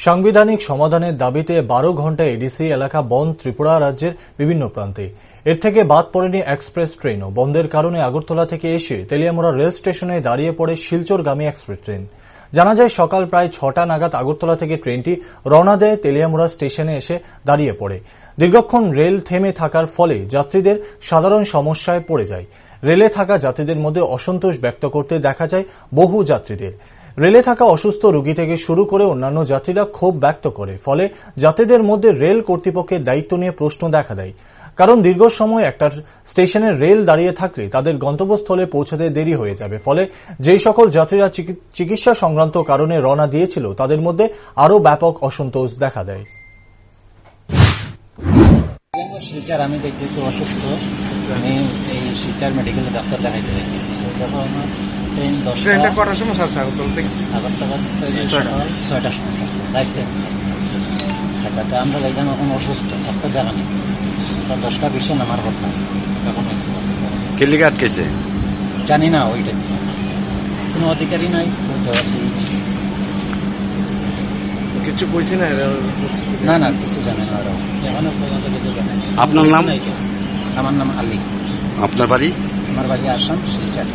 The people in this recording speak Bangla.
সাংবিধানিক সমাধানের দাবিতে 12 ঘণ্টা এডিসি এলাকা বন্ধ ত্রিপুরা রাজ্যের বিভিন্ন প্রান্তে। এর থেকে বাদ পড়েনি এক্সপ্রেস ট্রেনও। বন্ধের কারণে আগরতলা থেকে এসে তেলিয়ামুড়া রেল স্টেশনে দাঁড়িয়ে পড়ে শিলচরগামী এক্সপ্রেস ট্রেন। জানা যায় সকাল প্রায় 6টা নাগাদ আগরতলা থেকে ট্রেনটি রওনা দেয় তেলিয়ামুড়া স্টেশনে এসে দাঁড়িয়ে পড়ে। দীর্ঘক্ষণ রেল থেমে থাকার ফলে যাত্রীদের সাধারণ সমস্যায় পড়ে যায়। রেলে থাকা যাত্রীদের মধ্যে অসন্তোষ ব্যক্ত করতে দেখা যায় বহু যাত্রীদের। রেলে থাকা অসুস্থ রোগী থেকে শুরু করে অন্যান্য যাত্রীরা ক্ষোভ ব্যক্ত করে। ফলে যাত্রীদের মধ্যে রেল কর্তৃপক্ষের দায়িত্ব নিয়ে প্রশ্ন দেখা দেয়। কারণ দীর্ঘ সময় একটা স্টেশনে রেল দাঁড়িয়ে থাকলে তাদের গন্তব্যস্থলে পৌঁছাতে দেরি হয়ে যাবে। ফলে যেই সকল যাত্রীরা চিকিৎসা সংক্রান্ত কারণে রওনা দিয়েছিল তাদের মধ্যে আরও ব্যাপক অসন্তোষ দেখা দেয়। শিলচর আমি দেখতেছি অসুস্থ, আমি এই শিলচর মেডিকেলে ডাক্তার দেখাইতে দেখি। যখন আমার ট্রেন 10টা কটার সময় ছাড়ছে আগরতলা থেকে? আগরতলা 6টার সময় ছাড়ছে, রাইট ট্রেন সেটাতে আমরা দেখলাম এখন অসুস্থ, ডাক্তার দেখা নেই। 10টা 20 নামার কথা তখন হয়েছে। কেলিকে আটকেছে জানি না, ওইটা কোনো অধিকারী নাই, কিছু কইছি না। না কিছু জানে না ওরা, এখনো পর্যন্ত কিছু জানে না। আপনার নাম? আমার নাম আলী। আপনার বাড়ি? আমার বাড়ি আসাম, শিলচর।